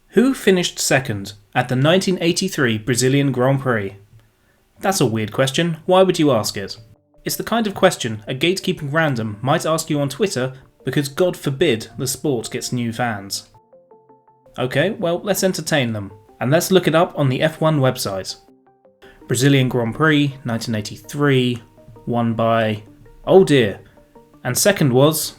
Who finished second at the 1983 Brazilian Grand Prix? That's a weird question, why would you ask it? It's the kind of question a gatekeeping random might ask you on Twitter because God forbid the sport gets new fans. Okay, well let's entertain them, and let's look it up on the F1 website. Brazilian Grand Prix 1983, won by... oh dear, and second was...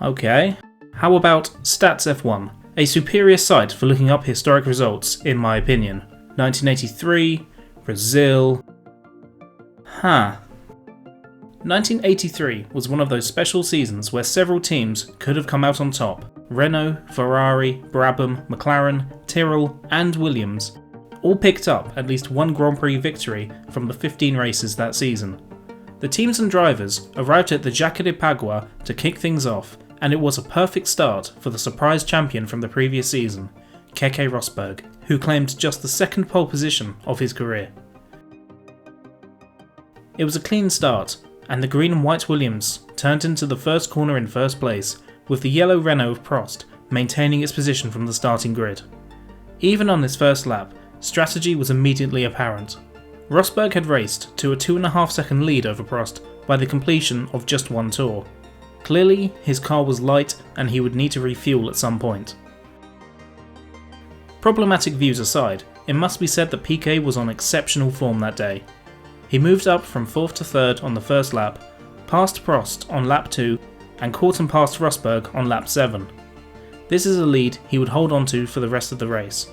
okay, how about Stats F1, a superior site for looking up historic results in my opinion. 1983, Brazil... 1983 was one of those special seasons where several teams could have come out on top. Renault, Ferrari, Brabham, McLaren, Tyrrell and Williams all picked up at least one Grand Prix victory from the 15 races that season. The teams and drivers arrived at the Jaca de Pagua to kick things off, and it was a perfect start for the surprise champion from the previous season, Keke Rosberg, who claimed just the second pole position of his career. It was a clean start, and the green and white Williams turned into the first corner in first place, with the yellow Renault of Prost maintaining its position from the starting grid. Even on this first lap, strategy was immediately apparent. Rosberg had raced to a 2.5 second lead over Prost by the completion of just one tour. Clearly, his car was light and he would need to refuel at some point. Problematic views aside, it must be said that Piquet was on exceptional form that day. He moved up from 4th to 3rd on the first lap, passed Prost on lap 2 and caught and passed Rosberg on lap 7. This is a lead he would hold on to for the rest of the race.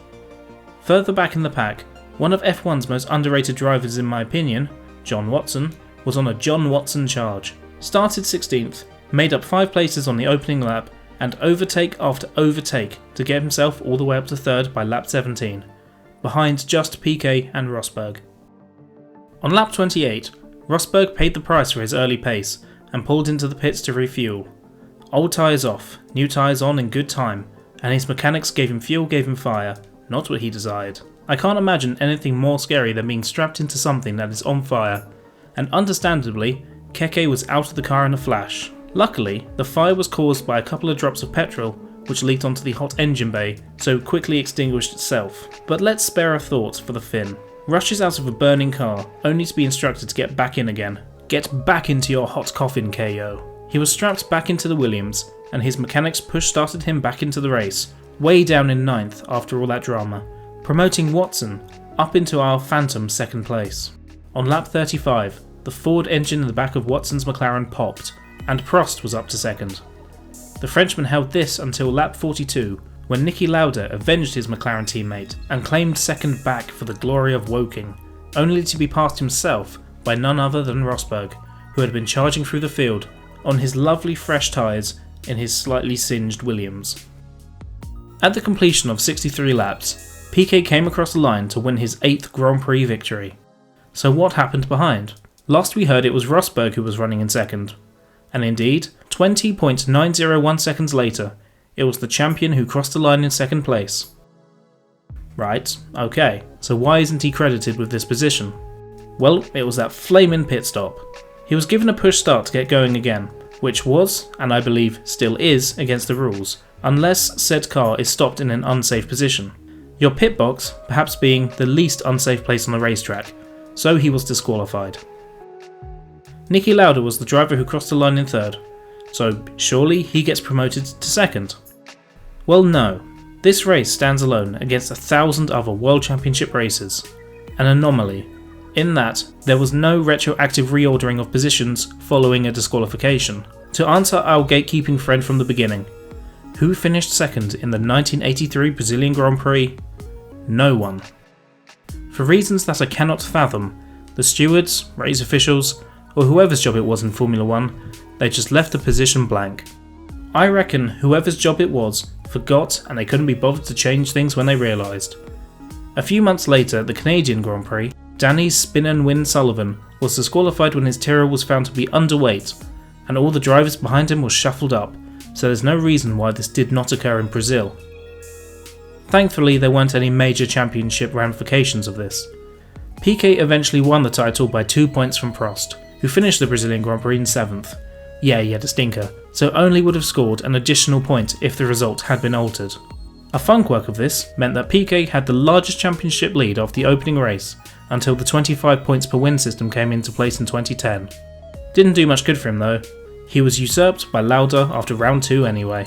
Further back in the pack, one of F1's most underrated drivers in my opinion, John Watson, was on a John Watson charge. Started 16th, made up 5 places on the opening lap and overtake after overtake to get himself all the way up to 3rd by lap 17, behind just Piquet and Rosberg. On lap 28, Rosberg paid the price for his early pace and pulled into the pits to refuel. Old tyres off, new tyres on in good time, and his mechanics gave him fuel, gave him fire, not what he desired. I can't imagine anything more scary than being strapped into something that is on fire, and understandably, Keke was out of the car in a flash. Luckily, the fire was caused by a couple of drops of petrol, which leaked onto the hot engine bay, so quickly extinguished itself. But let's spare a thought for the Finn. Rushes out of a burning car, only to be instructed to get back in again. Get back into your hot coffin, KO. He was strapped back into the Williams, and his mechanics push-started him back into the race, way down in 9th after all that drama, promoting Watson up into our phantom 2nd place. On lap 35, the Ford engine in the back of Watson's McLaren popped, and Prost was up to 2nd. The Frenchman held this until lap 42, when Niki Lauda avenged his McLaren teammate and claimed 2nd back for the glory of Woking, only to be passed himself by none other than Rosberg, who had been charging through the field on his lovely fresh tyres in his slightly singed Williams. At the completion of 63 laps, Piquet came across the line to win his 8th Grand Prix victory. So what happened behind? Last we heard it was Rosberg who was running in 2nd, and indeed, 20.901 seconds later, it was the champion who crossed the line in 2nd place. Right, okay, so why isn't he credited with this position? Well, it was that flamin' pit stop. He was given a push start to get going again, which was, and I believe still is, against the rules, unless said car is stopped in an unsafe position. Your pit box perhaps being the least unsafe place on the racetrack, so he was disqualified. Niki Lauda was the driver who crossed the line in 3rd, so surely he gets promoted to 2nd. Well no, this race stands alone against 1,000 other World Championship races, an anomaly, in that there was no retroactive reordering of positions following a disqualification. To answer our gatekeeping friend from the beginning, who finished 2nd in the 1983 Brazilian Grand Prix? No one. For reasons that I cannot fathom, the stewards, race officials, or whoever's job it was in Formula 1, they just left the position blank. I reckon whoever's job it was forgot and they couldn't be bothered to change things when they realised. A few months later at the Canadian Grand Prix, Danny's spin and win Sullivan was disqualified when his Tyrrell was found to be underweight, and all the drivers behind him were shuffled up, so there's no reason why this did not occur in Brazil. Thankfully there weren't any major championship ramifications of this. Piquet eventually won the title by 2 points from Prost, who finished the Brazilian Grand Prix in 7th. Yeah, he had a stinker, so only would have scored an additional point if the result had been altered. A fun quirk of this meant that Piquet had the largest championship lead off the opening race until the 25 points per win system came into place in 2010. Didn't do much good for him though. He was usurped by Lauda after round 2 anyway.